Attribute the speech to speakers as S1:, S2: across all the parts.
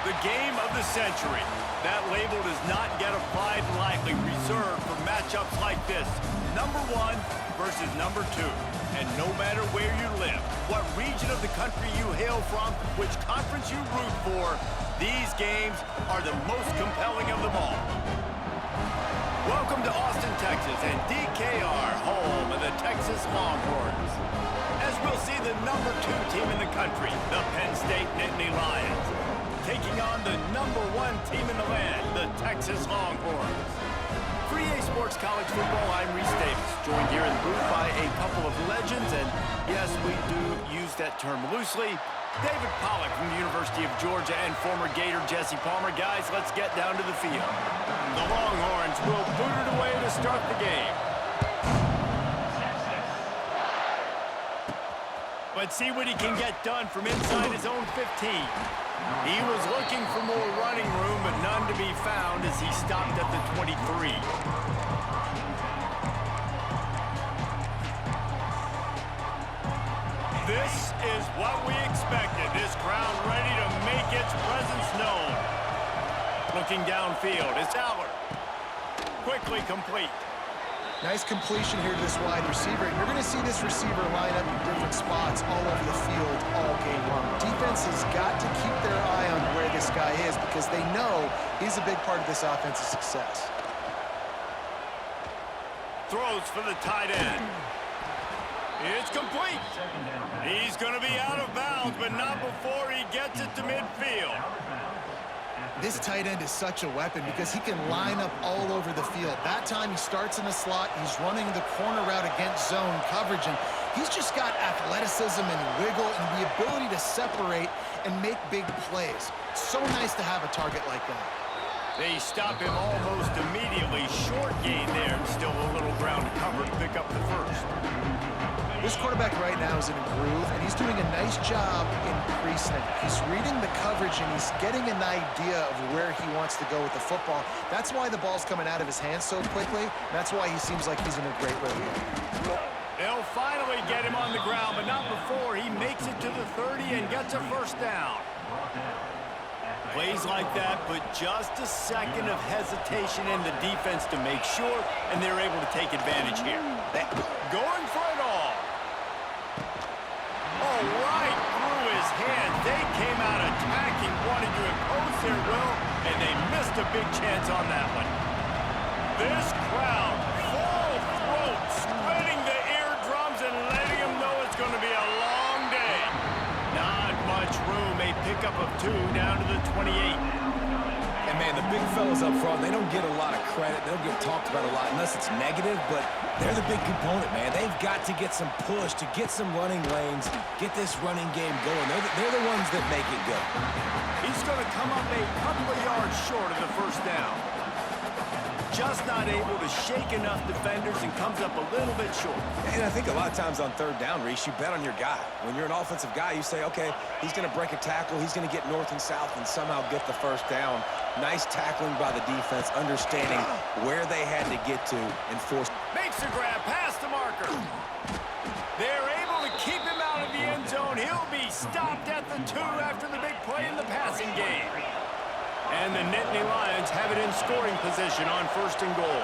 S1: The game of the century. That label does not get applied lightly, reserved for matchups like this. Number 1 versus number 2. And no matter where you live, what region of the country you hail from, which conference you root for, these games are the most compelling of them all. Welcome to Austin, Texas, and DKR, home of the Texas Longhorns. As we'll see the number 2 team in the country, the Penn State Nittany Lions, taking on the number 1 team in the land, the Texas Longhorns. For EA Sports College Football, I'm Reese Davis, joined here in the booth by a couple of legends, and yes, we do use that term loosely. David Pollack from the University of Georgia and former Gator Jesse Palmer. Guys, let's get down to the field. The Longhorns will boot it away to start the game. Let's see what he can get done from inside his own 15. He was looking for more running room, but none to be found as he stopped at the 23. This is what we expected. This crowd ready to make its presence known. Looking downfield, it's Allard. Quickly complete.
S2: Nice completion here to this wide receiver. You're going to see this receiver line up in different spots all over the field all game long. Defense has got to keep their eye on where this guy is because they know he's a big part of this offense's success.
S1: Throws for the tight end. It's complete. He's going to be out of bounds, but not before he gets it to midfield.
S2: This tight end is such a weapon because he can line up all over the field. That time he starts in the slot, he's running the corner route against zone coverage, and he's just got athleticism and wiggle and the ability to separate and make big plays. So nice to have a target like that.
S1: They stop him almost immediately. Short gain there, and still a little ground to cover to pick up the first.
S2: This quarterback right now is in a groove, and he's doing a nice job in pre-snap. He's reading the coverage, and he's getting an idea of where he wants to go with the football. That's why the ball's coming out of his hands so quickly. That's why he seems like he's in a great rhythm.
S1: They'll finally get him on the ground, but not before he makes it to the 30 and gets a first down. Plays like that put just a second of hesitation in the defense to make sure, and they're able to take advantage here. Going for it all. Oh, right through his hand. They came out attacking, wanting to impose their will, and they missed a big chance on that one. This crowd, full throat, splitting the eardrums and letting them know it's going to be a long day. Not much room, a pickup of 2 down to the 28.
S3: And, man, the big fellas up front, they don't get a lot of credit. They don't get talked about a lot unless it's negative, but they're the big component, man. They've got to get some push, to get some running lanes, get this running game going. They're the ones that make it go.
S1: He's going to come up a couple of yards short of the first down. Just not able to shake enough defenders and comes up a little bit short.
S3: And I think a lot of times on third down, Reese, you bet on your guy. When you're an offensive guy, you say, okay, he's going to break a tackle, he's going to get north and south and somehow get the first down. Nice tackling by the defense, understanding where they had to get to and force.
S1: Makes a grab past the marker. They're able to keep him out of the end zone. He'll be stopped at the 2 after the big play in the passing game. And the Nittany Lions have it in scoring position on 1st and goal.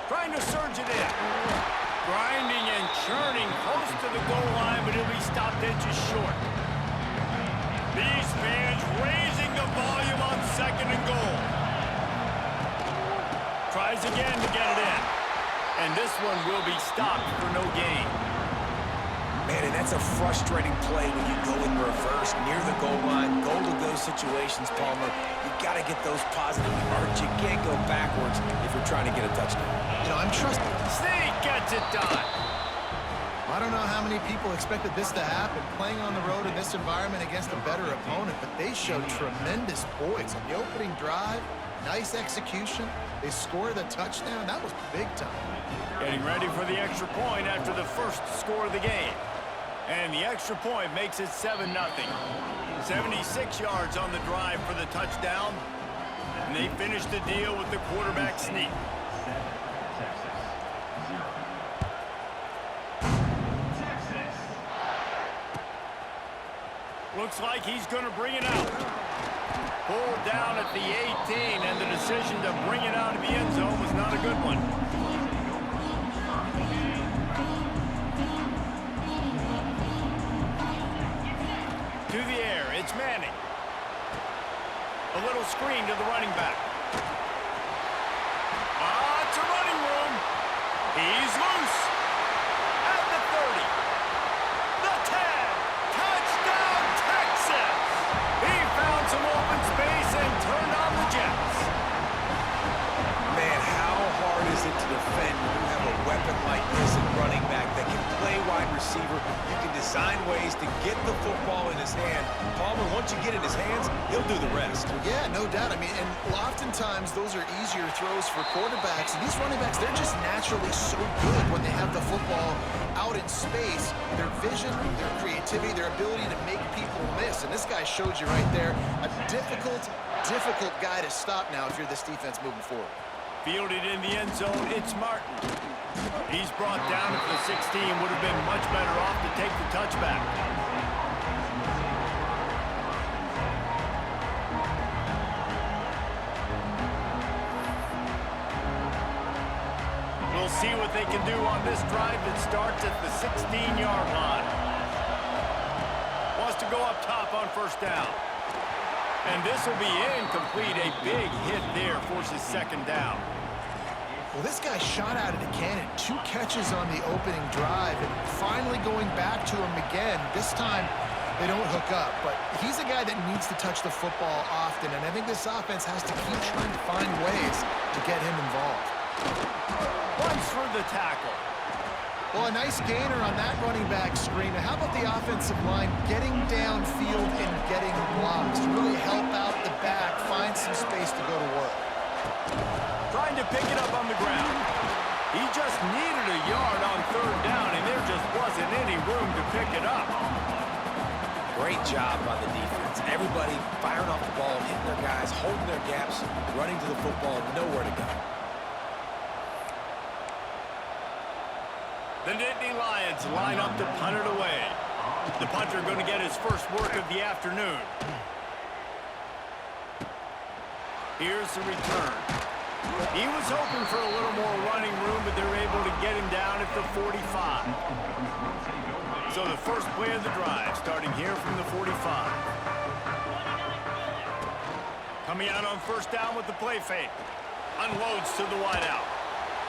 S1: Trying to surge it in. Grinding and churning close to the goal line, but he'll be stopped inches short. These fans raising the volume on 2nd and goal. Tries again to get it in. And this one will be stopped for no gain.
S3: Man, and that's a frustrating play when you go in reverse near the goal line. Goal to those situations, Palmer. You got to get those positive yards. You can't go backwards if you're trying to get a touchdown.
S2: You know, I'm trusting.
S1: Sneak gets it done.
S2: I don't know how many people expected this to happen, playing on the road in this environment against a better opponent, but they showed tremendous poise on the opening drive. Nice execution. They scored a touchdown. That was big time.
S1: Getting ready for the extra point after the first score of the game. And the extra point makes it 7-0. 76 yards on the drive for the touchdown. And they finish the deal with the quarterback sneak. Looks like he's going to bring it out. Pulled down at the 18, and the decision to bring it out of the end zone was not a good one. To the air, it's Manning. A little screen to the running back. It's a running room. He's loose. At the 30. The 10. Touchdown, Texas. He found some open space and turned on the Jets.
S3: Man, how hard is it to defend when you have a weapon like this at running back that can play wide receiver? You can design ways to get the football in his hand. Palmer, once you get it in his hands, he'll do the rest.
S2: Yeah, no doubt. I mean, and oftentimes those are easier throws for quarterbacks. And these running backs, they're just naturally so good when they have the football out in space. Their vision, their creativity, their ability to make people miss. And this guy showed you right there, a difficult guy to stop now if you're this defense moving forward.
S1: Fielded in the end zone, it's Martin. He's brought down at the 16. Would have been much better off to take the touchback. We'll see what they can do on this drive that starts at the 16-yard line. Wants to go up top on first down. And this will be incomplete. A big hit there forces second down.
S2: Well, this guy shot out of the cannon. 2 catches on the opening drive. And finally going back to him again. This time, they don't hook up. But he's a guy that needs to touch the football often. And I think this offense has to keep trying to find ways to get him involved.
S1: Runs for the tackle.
S2: Well, a nice gainer on that running back screen. How about the offensive line getting downfield and getting blocks to really help out the back, find some space to go to work?
S1: Trying to pick it up on the ground. He just needed a yard on third down, and there just wasn't any room to pick it up.
S3: Great job by the defense. Everybody firing off the ball, hitting their guys, holding their gaps, running to the football, nowhere to go.
S1: The Nittany Lions line up to punt it away. The punter going to get his first work of the afternoon. Here's the return. He was hoping for a little more running room, but they're able to get him down at the 45. So the first play of the drive, starting here from the 45. Coming out on first down with the play fake. Unloads to the wideout.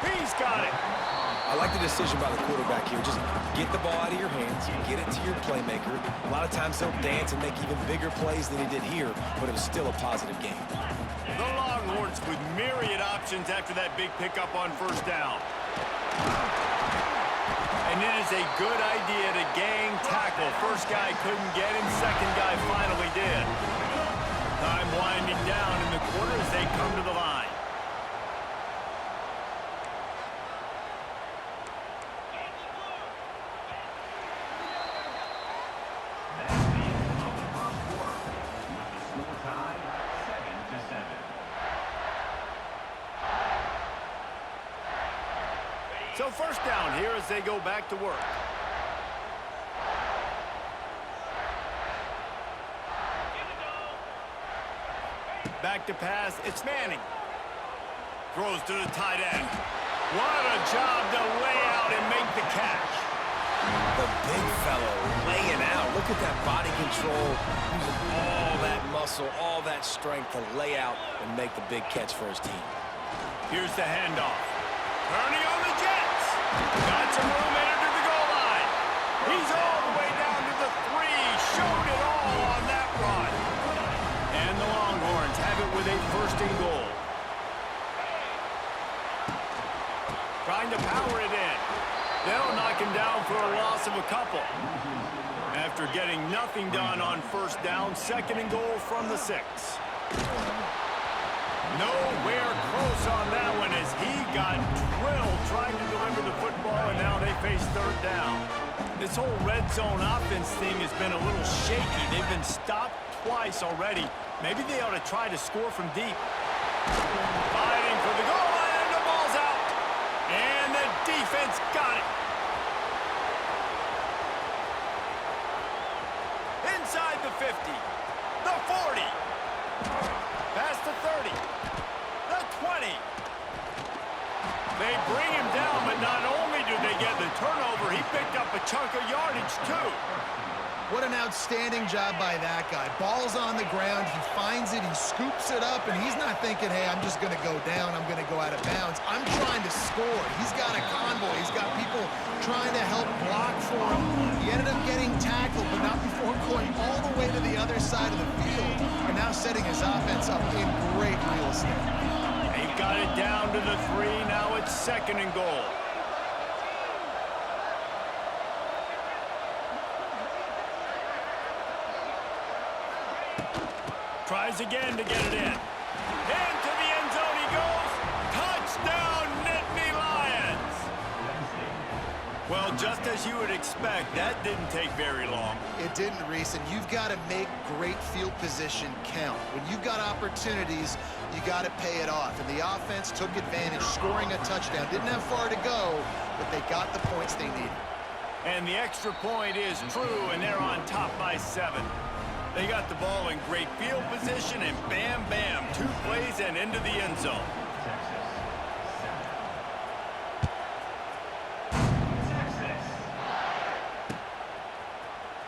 S1: He's got it.
S3: I like the decision by the quarterback here. Just get the ball out of your hands, get it to your playmaker. A lot of times they'll dance and make even bigger plays than he did here, but it was still a positive game.
S1: The Longhorns with myriad options after that big pickup on first down. And it is a good idea to gang tackle. First guy couldn't get him, second guy finally did. Time winding down in the quarter as they come to the line. So first down here as they go back to work. Back to pass, it's Manning. Throws to the tight end. What a job to lay out and make the catch.
S3: The big fellow laying out. Look at that body control, using all that muscle, all that strength to lay out and make the big catch for his team.
S1: Here's the handoff. Turning on the Jets. Got some room into the goal line. He's all the way down to the 3. Showed it all on that run. And the Longhorns have it with a first and goal. Trying to power it in. They'll knock him down for a loss of a couple. After getting nothing done on first down, second and goal from the 6. Nowhere close on that one as he got drilled trying to deliver the football, and now they face third down. This whole red zone offense thing has been a little shaky. They've been stopped twice already. Maybe they ought to try to score from deep. Fighting for the goal line, and the ball's out. And the defense got it. Inside the
S2: outstanding job by that guy. Ball's on the ground. He finds it. He scoops it up, and he's not thinking, hey, I'm just going to go down. I'm going to go out of bounds. I'm trying to score. He's got a convoy. He's got people trying to help block for him. He ended up getting tackled, but not before going all the way to the other side of the field, and now setting his offense up in great real estate.
S1: They've got it down to the 3. Now it's 2nd and goal. Tries again to get it in. Into the end zone he goes. Touchdown, Nittany Lions! Well, just as you would expect, that didn't take very long.
S2: It didn't, Reese, and you've got to make great field position count. When you've got opportunities, you got to pay it off. And the offense took advantage, scoring a touchdown. Didn't have far to go, but they got the points they needed.
S1: And the extra point is true, and they're on top by 7. They got the ball in great field position, and bam, bam, 2 plays and into the end zone.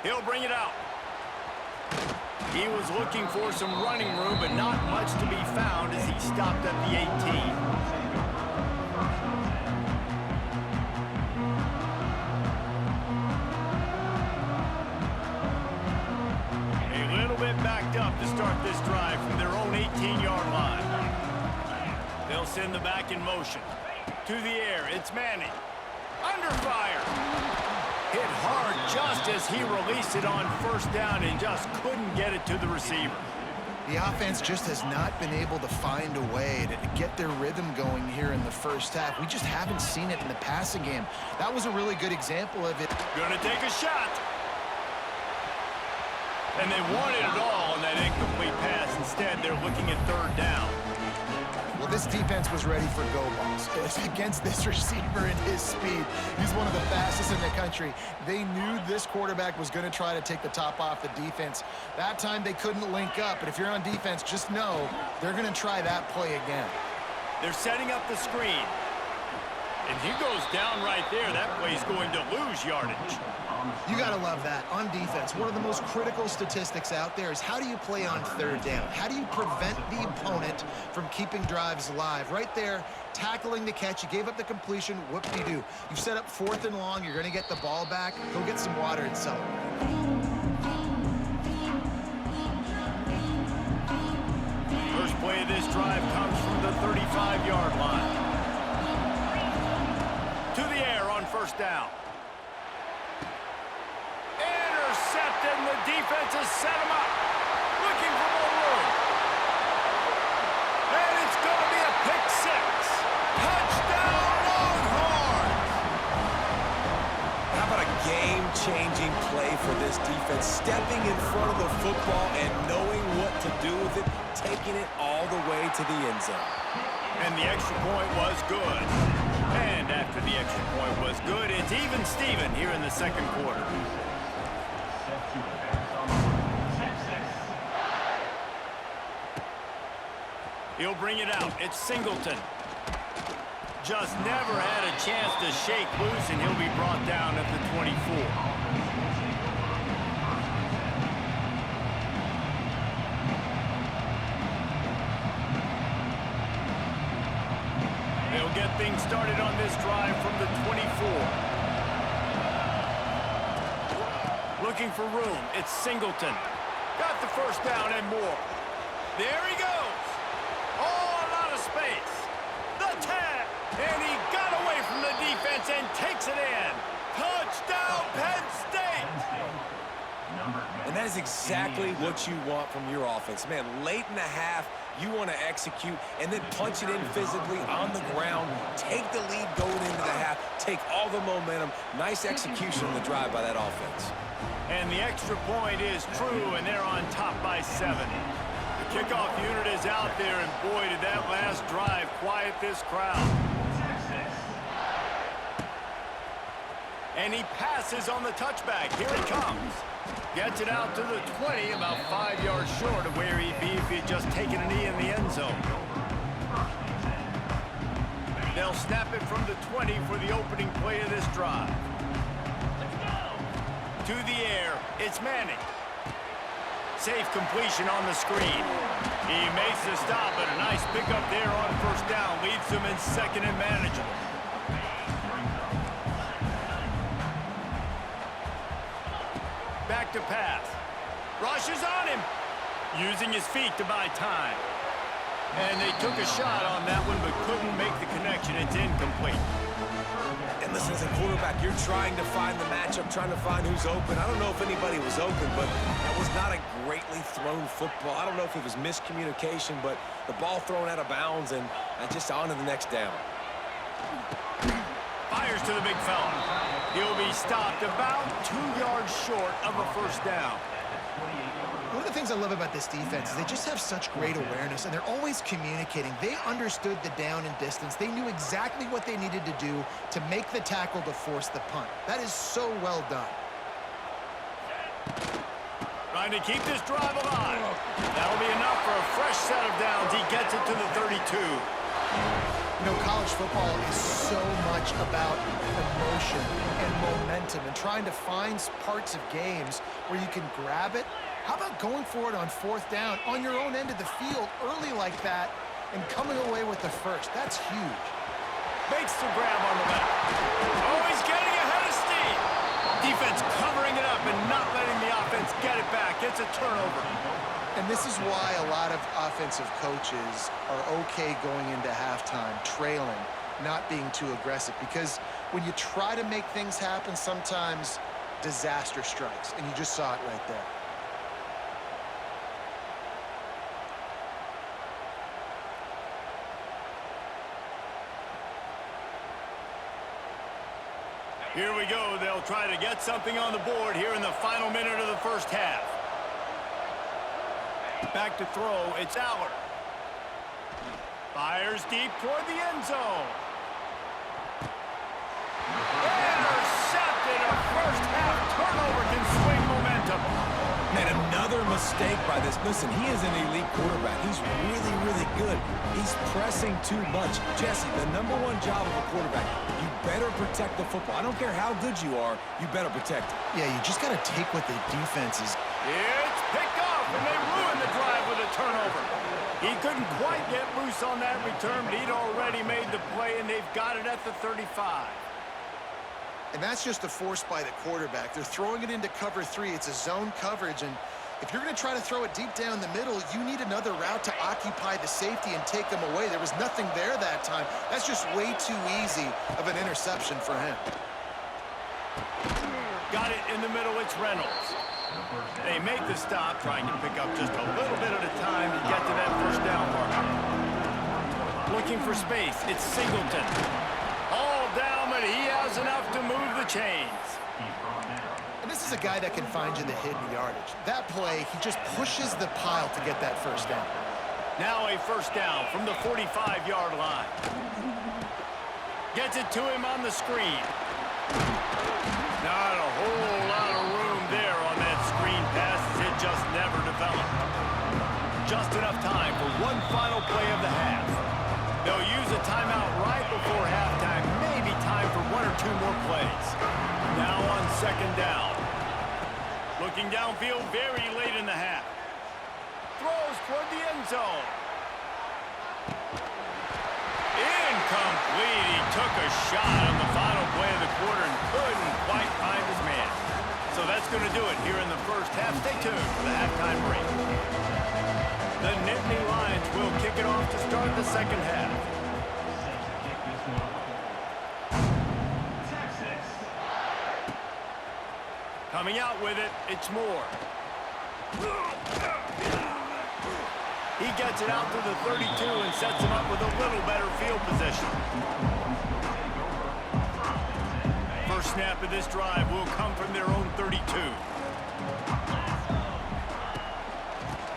S1: He'll bring it out. He was looking for some running room, but not much to be found as he stopped at the 18. Backed up to start this drive from their own 18-yard line. They'll send the back in motion. To the air, it's Manning. Under fire. Hit hard just as he released it on 1st down and just couldn't get it to the receiver.
S2: The offense just has not been able to find a way to get their rhythm going here in the first half. We just haven't seen it in the passing game. That was a really good example of it.
S1: Gonna take a shot. And they wanted it all on that incomplete pass. Instead, they're looking at 3rd down.
S2: Well, this defense was ready for go balls. Against this receiver and his speed, he's one of the fastest in the country. They knew this quarterback was going to try to take the top off the defense. That time they couldn't link up, but if you're on defense, just know they're going to try that play again.
S1: They're setting up the screen. And he goes down right there. That play's going to lose yardage.
S2: You got to love that. On defense, one of the most critical statistics out there is how do you play on 3rd down? How do you prevent the opponent from keeping drives alive? Right there, tackling the catch. You gave up the completion. Whoop-de-doo. You set up 4th and long. You're going to get the ball back. Go get some water and celebrate.
S1: First play of this drive comes from the 35-yard line. To the air on 1st down. Intercepted, and the defense has set him up. Looking for more room. And it's going to be a pick 6. Touchdown, Longhorns!
S3: How about a game-changing play for this defense? Stepping in front of the football and knowing what to do with it, taking it all the way to the end zone.
S1: And the extra point was good. And after the extra point was good, it's even Steven here in the 2nd quarter. He'll bring it out. It's Singleton. Just never had a chance to shake loose, and he'll be brought down at the 24. They'll get things started on this drive from the 24. Looking for room. It's Singleton. Got the 1st down and more. There he goes. Oh, a lot of space. The tag. And he got away from the defense and takes it in. Touchdown, Penn State.
S3: And that is exactly what you want from your offense. Man, late in the half, you want to execute and then punch it in physically on the ground. Take the lead going into the half. Take all the momentum. Nice execution on the drive by that offense.
S1: And the extra point is true, and they're on top by 7. The kickoff unit is out there, and boy, did that last drive quiet this crowd. And he passes on the touchback. Here he comes. Gets it out to the 20, about 5 yards short of where he'd be if he had just taken a knee in the end zone. They'll snap it from the 20 for the opening play of this drive. To the air, it's Manning. Safe completion on the screen. He makes the stop, and a nice pickup there on first down. Leaves them in second and manageable. Back to pass. Rushes on him. Using his feet to buy time. And they took a shot on that one, but couldn't make the connection. It's incomplete.
S3: And listen, as a quarterback, you're trying to find the matchup, trying to find who's open. I don't know if anybody was open, but that was not a greatly thrown football. I don't know if it was miscommunication, but the ball thrown out of bounds and just on to the next down.
S1: Fires to the big fella. He'll be stopped about 2 yards short of a first down.
S2: One of the things I love about this defense is they just have such great awareness, and they're always communicating. They understood the down and distance. They knew exactly what they needed to do to make the tackle to force the punt. That is so well done.
S1: Trying to keep this drive alive. That'll be enough for a fresh set of downs. He gets it to the 32.
S2: You know, college football is so much about emotion and momentum and trying to find parts of games where you can grab it. How about going for it on fourth down on your own end of the field early like that and coming away with the first? That's huge.
S1: Makes the grab on the left. Oh, he's getting ahead of steam. Defense covering it up and not letting the offense get it back. It's a turnover.
S2: And this is why a lot of offensive coaches are okay going into halftime, trailing, not being too aggressive. Because when you try to make things happen, sometimes disaster strikes. And you just saw it right there.
S1: Here we go. They'll try to get something on the board here in the final minute of the first half. Back to throw. It's Aller. Fires deep toward the end zone. Intercepted. A first half turnover can swing momentum.
S3: Man, another mistake by this. Listen, he is an elite quarterback. He's really, really good. He's pressing too much. Jesse, the #1 job of a quarterback, you better protect the football. I don't care how good you are, you better protect it.
S2: Yeah, you just got to take what the defense is.
S1: It's picked off, and they ruin the drive with a turnover. He couldn't quite get loose on that return, but he'd already made the play, and they've got it at the 35.
S2: And that's just a force by the quarterback. They're throwing it into cover 3. It's a zone coverage, and if you're going to try to throw it deep down the middle, you need another route to occupy the safety and take them away. There was nothing there that time. That's just way too easy of an interception for him.
S1: Got it in the middle. It's Reynolds. They make the stop, trying to pick up just a little bit at a time to get to that first down marker. Looking for space. It's Singleton. All down, but he has enough to move the chains.
S2: And this is a guy that can find you the hidden yardage. That play, he just pushes the pile to get that first down.
S1: Now a first down from the 45-yard line. Gets it to him on the screen. Not a whole lot of room there on that screen pass as it just never developed. Just enough time for one final play of the half. They'll use a timeout right before halftime. Maybe time for 1 or 2 more plays. Now on second down. Looking downfield very late in the half. Throws toward the end zone. Incomplete. He took a shot on the final play of the quarter and couldn't quite find his man. So that's going to do it here in the first half. Stay tuned for the halftime break. The Nittany Lions will kick it off to start the second half. Coming out with it, it's Moore. He gets it out to the 32 and sets him up with a little better field position. First snap of this drive will come from their own 32.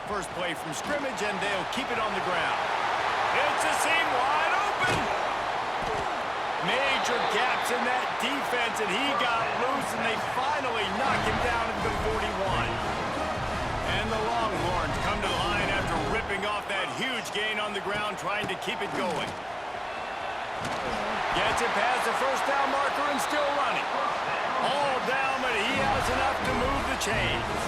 S1: First play from scrimmage, and they'll keep it on the ground. It's a seam wide open. Major gaps in that defense, and he got loose, and they finally knock him down at the 41. And the Longhorns come to the line after ripping off that huge gain on the ground, trying to keep it going. Gets it past the first down marker and still running. All down, but he has enough to move the chains.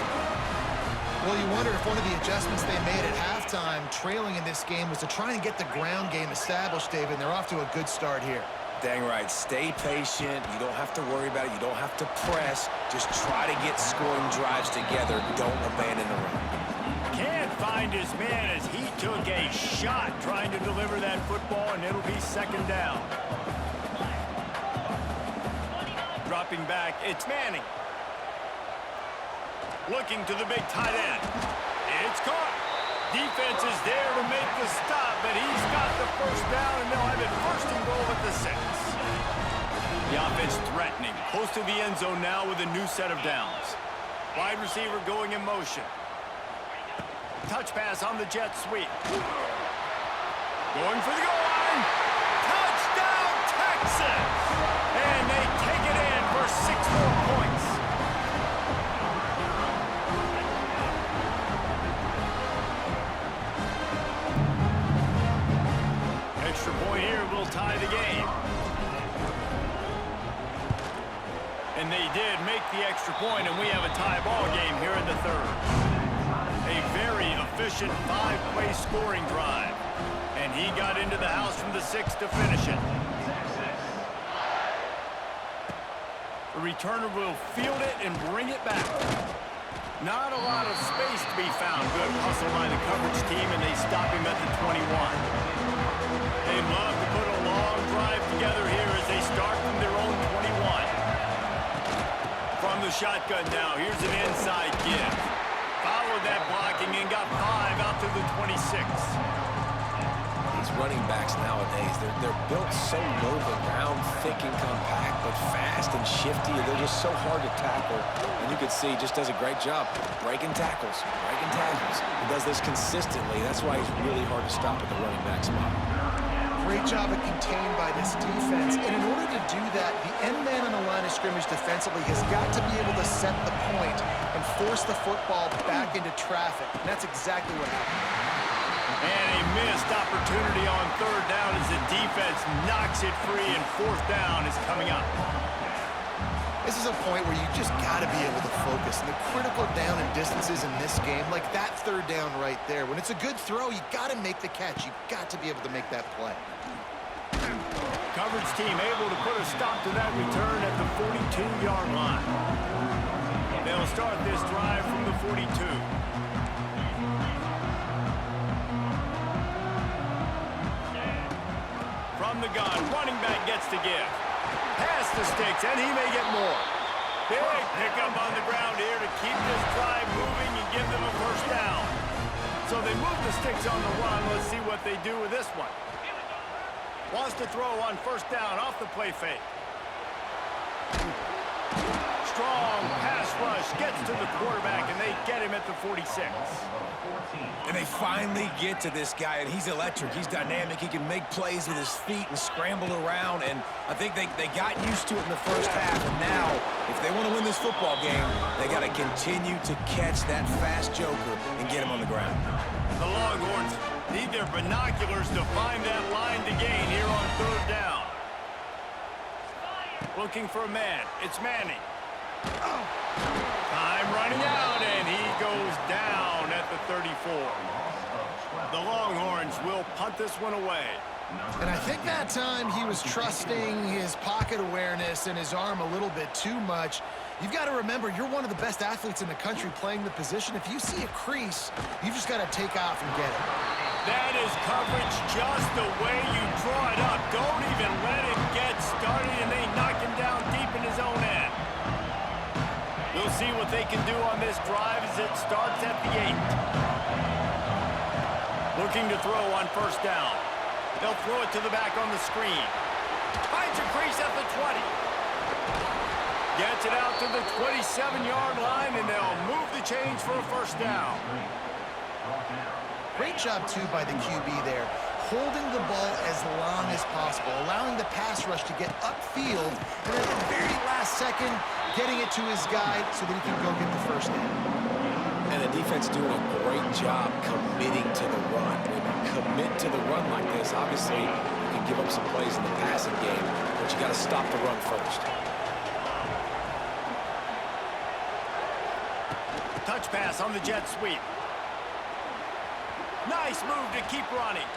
S2: Well, you wonder if one of the adjustments they made at halftime, trailing in this game, was to try and get the ground game established, David, and they're off to a good start here.
S3: Dang right. Stay patient. You don't have to worry about it. You don't have to press. Just try to get scoring drives together. Don't abandon the run.
S1: Can't find his man as he took a shot trying to deliver that football, and it'll be second down. Dropping back, it's Manning. Looking to the big tight end. It's caught. Defense is there to make the stop, but he's got the first down, and they'll have it first and goal at the 6. The offense threatening. Close to the end zone now with a new set of downs. Wide receiver going in motion. Touch pass on the jet sweep. Going for the goal line. Touchdown, Texas! And they take it in for 6 more points. Extra point here will tie the game. And they did make the extra point, and we have a tie ball game here in the 3rd. A very efficient 5-play scoring drive. And he got into the house from the 6 to finish it. The returner will field it and bring it back. Not a lot of space to be found. Good hustle by the coverage team, and they stop him at the 21. They love to put a long drive together here as they start from their own 21. From the shotgun now, here's an inside give. Followed that blocking and got 5 out to the 26.
S3: These running backs nowadays, they're built so low to the ground, thick and compact, but fast and shifty. They're just so hard to tackle. And you can see he just does a great job breaking tackles, breaking tackles. He does this consistently. That's why he's really hard to stop at the running back spot.
S2: Great job of contained by this defense. And in order to do that, the end man on the line of scrimmage defensively has got to be able to set the point and force the football back into traffic. And that's exactly what happened.
S1: And a missed opportunity on 3rd down as the defense knocks it free, and 4th down is coming up.
S2: This is a point where you just got to be able to focus. And the critical down and distances in this game, like that 3rd down right there, when it's a good throw, you got to make the catch. You got to be able to make that play.
S1: Coverage team able to put a stop to that return at the 42-yard line. They'll start this drive from the 42. From the gun, running back gets to give. Pass the sticks, and he may get more. Big pickup on the ground here to keep this drive moving and give them a first down. So they move the sticks on the run. Let's see what they do with this one. Wants to throw on 1st down off the play fake. Strong pass rush gets to the quarterback, and they get him at the 46.
S3: And they finally get to this guy, and he's electric. He's dynamic. He can make plays with his feet and scramble around, and I think they got used to it in the first half, and now, if they want to win this football game, they got to continue to catch that fast joker and get him on the ground.
S1: The Longhorns need their binoculars to find that line to gain here on 3rd down. Looking for a man. It's Manning. Time running out, and he goes down at the 34. The Longhorns will punt this one away.
S2: And I think that time he was trusting his pocket awareness and his arm a little bit too much. You've got to remember, you're one of the best athletes in the country playing the position. If you see a crease, you've just got to take off and get it.
S1: That is coverage just the way you draw it up. Don't even let it get started, and they knock him down deep in his own end. We'll see what they can do on this drive as it starts at the 8. Looking to throw on 1st down. They'll throw it to the back on the screen. Finds a crease at the 20. Gets it out to the 27-yard line, and they'll move the chains for a 1st down.
S2: Great job, too, by the QB there, holding the ball as long as possible, allowing the pass rush to get upfield, and at the very last second, getting it to his guy so that he can go get the 1st down.
S3: And the defense doing a great job committing to the run. When you commit to the run like this, obviously, you can give up some plays in the passing game, but you got to stop the run first.
S1: Touch pass on the jet sweep. Nice move to keep running.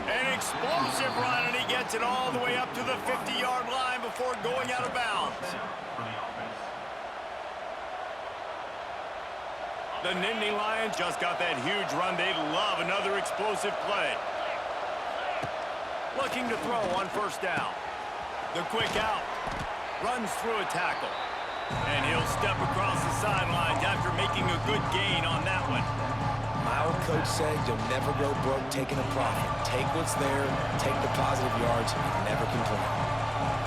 S1: An explosive run, and he gets it all the way up to the 50-yard line before going out of bounds. The Nittany Lions just got that huge run. They love another explosive play. Looking to throw on first down. The quick out. Runs through a tackle. And he'll step across the sidelines after making a good gain on that one.
S3: My old coach said you'll never go broke taking a profit. Take what's there, take the positive yards, and never complain.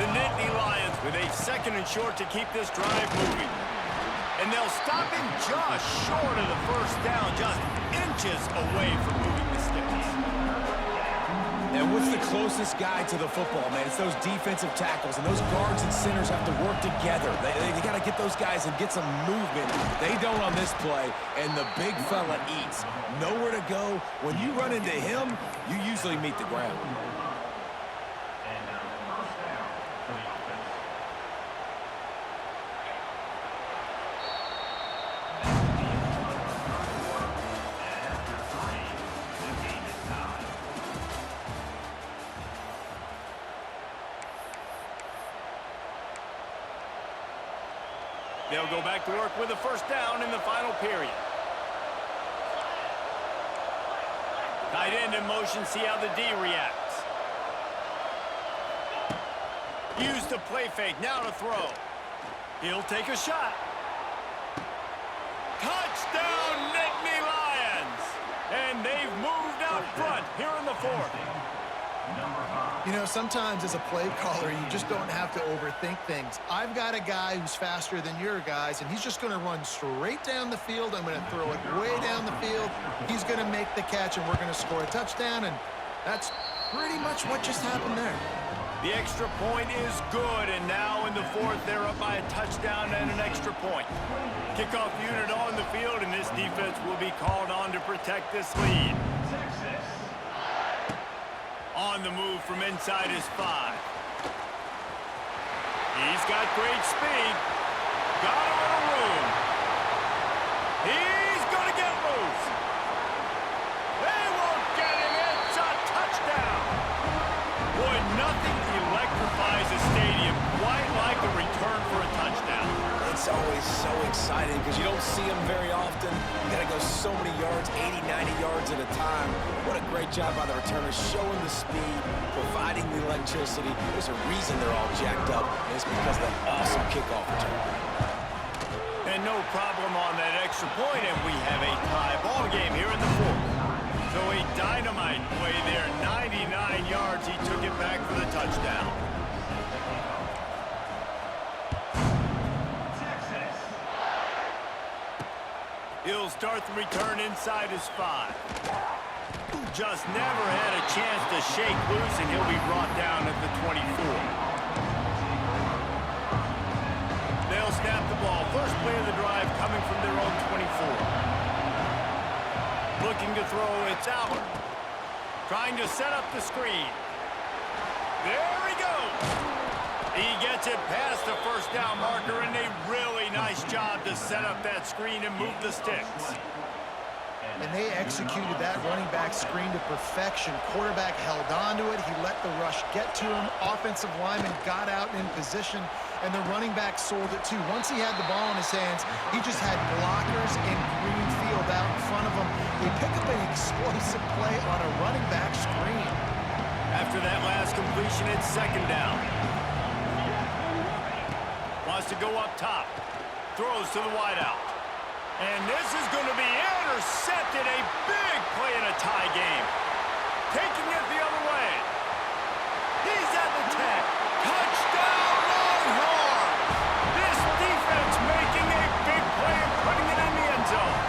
S1: The Nittany Lions with a second and short to keep this drive moving. And they'll stop him just short of the first down, just inches away from moving the sticks.
S3: And what's the closest guy to the football, man? It's those defensive tackles, and those guards and centers have to work together. They got to get those guys and get some movement. They don't on this play, and the big fella eats. Nowhere to go. When you run into him, you usually meet the ground.
S1: They'll go back to work with a first down in the final period. Tight end in motion, see how the D reacts. Use the play fake, now to throw. He'll take a shot. Touchdown, Nittany Lions! And they've moved out front here in the fourth.
S2: You know, sometimes as a play caller, you just don't have to overthink things. I've got a guy who's faster than your guys, and he's just going to run straight down the field. I'm going to throw it way down the field. He's going to make the catch, and we're going to score a touchdown, and that's pretty much what just happened there.
S1: The extra point is good, and now in the fourth, they're up by a touchdown and an extra point. Kickoff unit on the field, and this defense will be called on to protect this lead. On the move from inside his 5. He's got great speed. Got a little room. He's going to get loose. They won't get him. It's a touchdown. Boy, nothing electrifies a stadium quite like a return for a touchdown.
S3: It's always so exciting because you don't see them very often. You got to go so many yards, 80, 90 yards at a time. What a great job by the returners, showing the speed, providing the electricity. There's a reason they're all jacked up, and it's because of that awesome kickoff return.
S1: And no problem on that extra point, and we have a tie ball game here in the fourth. So a dynamite play there, 99 yards. He took it back for the touchdown. He'll start the return inside his 5. Just never had a chance to shake loose, and he'll be brought down at the 24. They'll snap the ball. First play of the drive coming from their own 24. Looking to throw, it's Allen. Trying to set up the screen. There he goes. He gets it past the first down marker, and a really nice job to set up that screen and move the sticks.
S2: And they executed that running back screen to perfection. Quarterback held on to it. He let the rush get to him. Offensive lineman got out in position, and the running back sold it too. Once he had the ball in his hands, he just had blockers in green field out in front of him. They pick up an explosive play on a running back screen.
S1: After that last completion, it's second down. Wants to go up top. Throws to the wideout. And this is going to be intercepted. A big play in a tie game. Taking it the other way. He's at the 10. Touchdown, Longhorns! This defense making a big play and putting it in the end zone.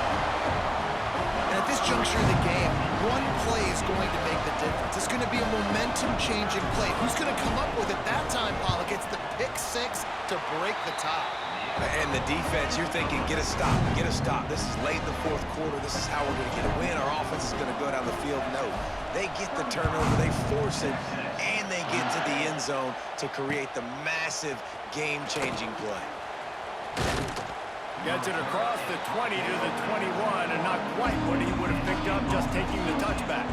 S2: And at this juncture of the game, one play is going to make the difference. It's going to be a momentum-changing play. Who's going to come up with it that time, Pollock? It's the pick 6 to break the tie.
S3: And the defense, you're thinking, get a stop, get a stop. This is late in the fourth quarter. This is how we're going to get a win. Our offense is going to go down the field. No, they get the turnover, they force it, and they get to the end zone to create the massive game-changing play.
S1: Gets it across the 20 to the 21, and not quite what he would have picked up just taking the touchback.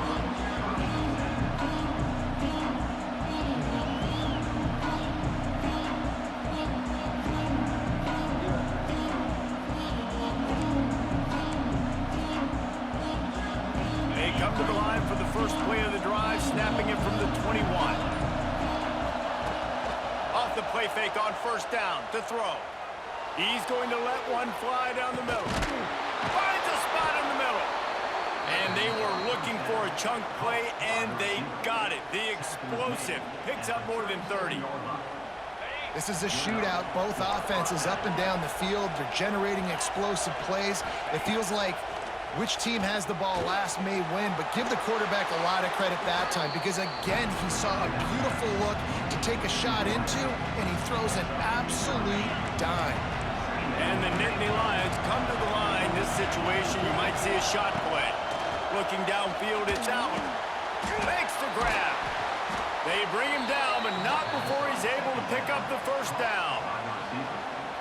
S1: Come to the line for the first play of the drive, snapping it from the 21. Off the play fake on first down to throw. He's going to let one fly down the middle. Finds a spot in the middle. And they were looking for a chunk play, and they got it. The explosive picks up more than 30.
S2: This is a shootout. Both offenses up and down the field. They're generating explosive plays. It feels like which team has the ball last may win, but give the quarterback a lot of credit that time because, again, he saw a beautiful look to take a shot into, and he throws an absolute dime.
S1: And the Nittany Lions come to the line. This situation, you might see a shot play. Looking downfield, it's Allen. Makes the grab. They bring him down, but not before he's able to pick up the first down.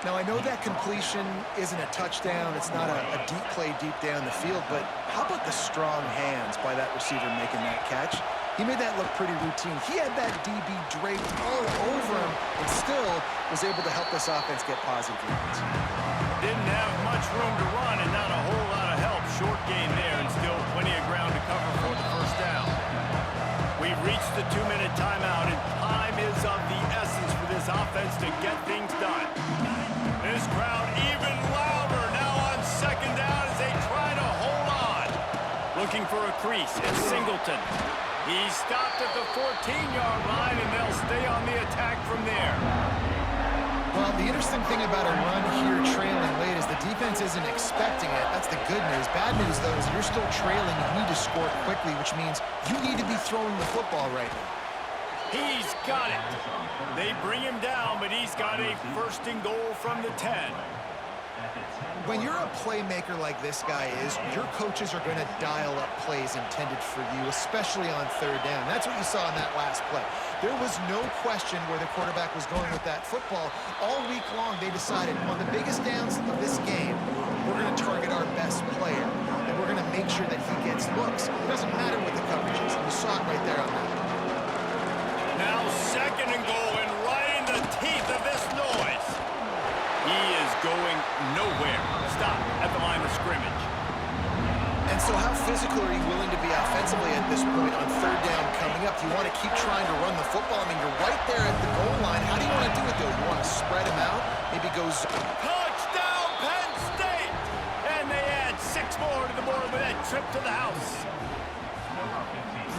S2: Now, I know that completion isn't a touchdown. It's not a deep play deep down the field, but how about the strong hands by that receiver making that catch? He made that look pretty routine. He had that DB draped all over him and still was able to help this offense get positive yards.
S1: Didn't have much room to run and not a whole lot of help. Short gain there and still plenty of ground to cover for the first down. We've reached the 2-minute timeout, and time is of the essence for this offense to get things done. This crowd even louder now on second down as they try to hold on. Looking for a crease, it's Singleton. He's stopped at the 14-yard line, and they'll stay on the attack from there.
S2: Well, the interesting thing about a run here trailing late is the defense isn't expecting it. That's the good news. Bad news, though, is you're still trailing. You need to score quickly, which means you need to be throwing the football right now.
S1: He's got it. They bring him down, but he's got a first and goal from the 10.
S2: When you're a playmaker like this guy is, your coaches are going to dial up plays intended for you, especially on third down. That's what you saw in that last play. There was no question where the quarterback was going with that football. All week long, they decided on the biggest downs of this game, we're going to target our best player, and we're going to make sure that he gets looks. It doesn't matter what the coverage is, and you saw it right there on that.
S1: Now second and goal, and right in the teeth of this noise. He is going nowhere. Stop at the line of scrimmage.
S2: And so how physical are you willing to be offensively at this point on third down coming up? Do you want to keep trying to run the football? I mean, you're right there at the goal line. How do you want to do it, though? You want to spread him out? Maybe go
S1: Touchdown, Penn State! And they add 6 more to the board with that trip to the house.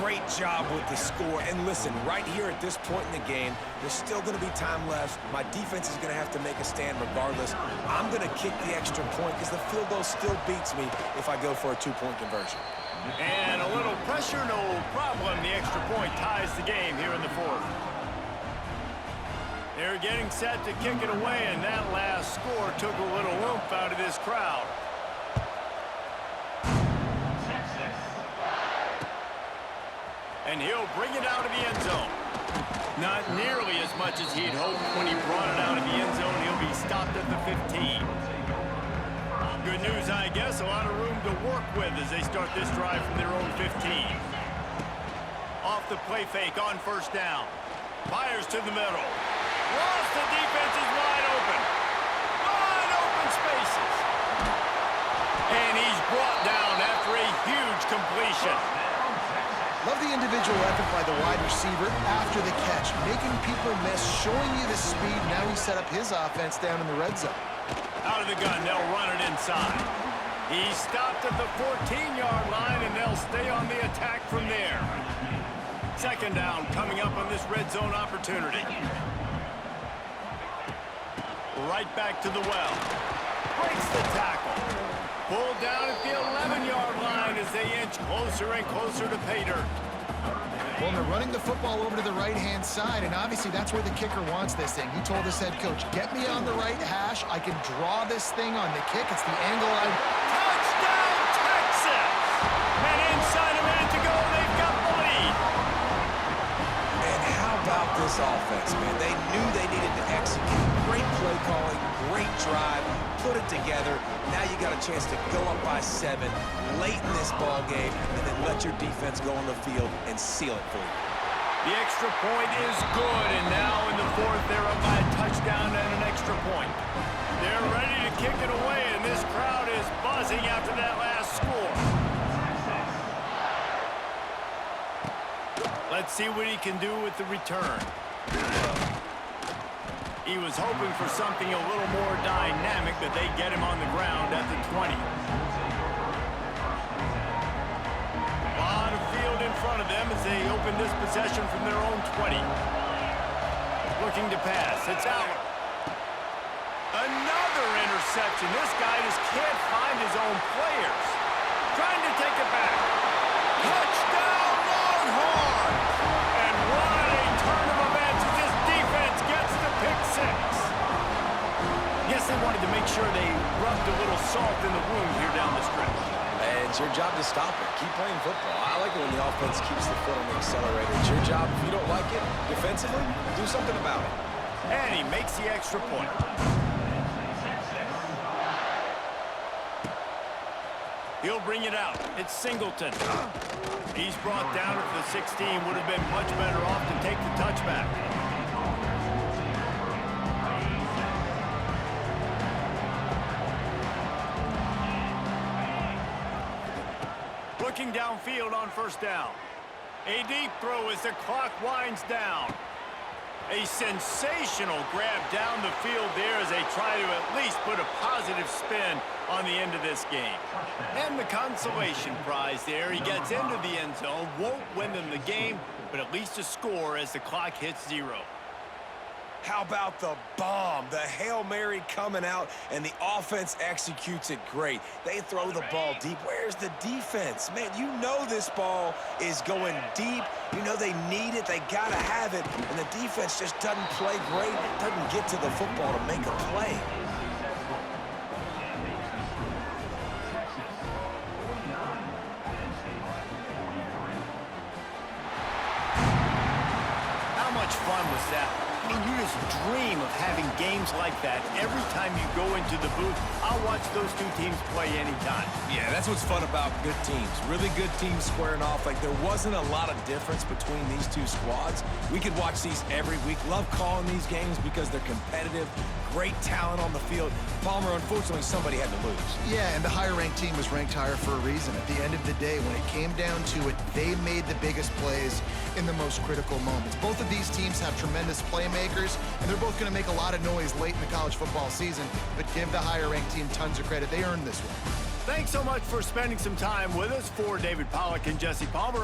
S3: Great job with the score. And listen, right here at this point in the game, there's still going to be time left. My defense is going to have to make a stand regardless. I'm going to kick the extra point because the field goal still beats me if I go for a 2-point conversion.
S1: And a little pressure, no problem. The extra point ties the game here in the fourth. They're getting set to kick it away, and that last score took a little oomph out of this crowd. And he'll bring it out of the end zone. Not nearly as much as he'd hoped when he brought it out of the end zone. He'll be stopped at the 15. Good news, I guess. A lot of room to work with as they start this drive from their own 15. Off the play fake on first down. Fires to the middle. Lost the defense is wide open. Wide open spaces. And he's brought down after a huge completion.
S2: Love the individual effort by the wide receiver after the catch, making people miss, showing you the speed. Now he set up his offense down in the red zone.
S1: Out of the gun, they'll run it inside. He's stopped at the 14-yard line, and they'll stay on the attack from there. Second down coming up on this red zone opportunity. Right back to the well. Breaks the tackle. Pulled down at the 11-yard line as they inch closer and closer to pay dirt.
S2: Well, they're running the football over to the right-hand side, and obviously that's where the kicker wants this thing. He told his head coach, get me on the right hash. I can draw this thing on the kick. It's the angle I...
S1: Touchdown, Texas! And inside a minute to go, they've got the lead.
S3: And how about this offense, man? They knew they needed to execute. Great play calling, great drive, put it together. Now you got a chance to go up by 7 late in this ball game and then let your defense go on the field and seal it for you.
S1: The extra point is good, and now in the fourth, they're up by a touchdown and an extra point. They're ready to kick it away, and this crowd is buzzing after that last score. Let's see what he can do with the return. He was hoping for something a little more dynamic, but they get him on the ground at the 20. A lot of field in front of them as they open this possession from their own 20. Looking to pass. It's out. Another interception. This guy just can't find his own players. Trying to take it back. Touchdown, Longhorns! And what a turn of events as this defense gets the pick 6. Yes, they wanted to make sure they rubbed a little salt in the wound here down the stretch.
S3: And it's your job to stop it. Keep playing football. I like it when the offense keeps the foot on the accelerator. It's your job. If you don't like it defensively, do something about it.
S1: And he makes the extra point. He'll bring it out. It's Singleton. He's brought down at the 16. Would have been much better off to take the touchback. Looking downfield on first down. A deep throw as the clock winds down. A sensational grab down the field there as they try to at least put a positive spin on the end of this game. And the consolation prize there. He gets into the end zone, won't win them the game, but at least a score as the clock hits 0.
S3: How about the bomb? The Hail Mary coming out, and the offense executes it great. They throw the ball deep. Where's the defense? Man, you know this ball is going deep. You know they need it. They got to have it. And the defense just doesn't play great, doesn't get to the football to make a play.
S1: How much fun was that? I mean, you just dream of having games like that every time you go into the booth. I'll watch those two teams play anytime.
S3: Yeah, that's what's fun about good teams. Really good teams squaring off. Like, there wasn't a lot of difference between these two squads. We could watch these every week. Love calling these games because they're competitive. Great talent on the field. Palmer, unfortunately, somebody had to lose.
S2: Yeah, and the higher-ranked team was ranked higher for a reason. At the end of the day, when it came down to it, they made the biggest plays in the most critical moments. Both of these teams have tremendous playmakers, and they're both going to make a lot of noise late in the college football season, but give the higher-ranked team tons of credit. They earned this one.
S1: Thanks so much for spending some time with us. For David Pollack and Jesse Palmer,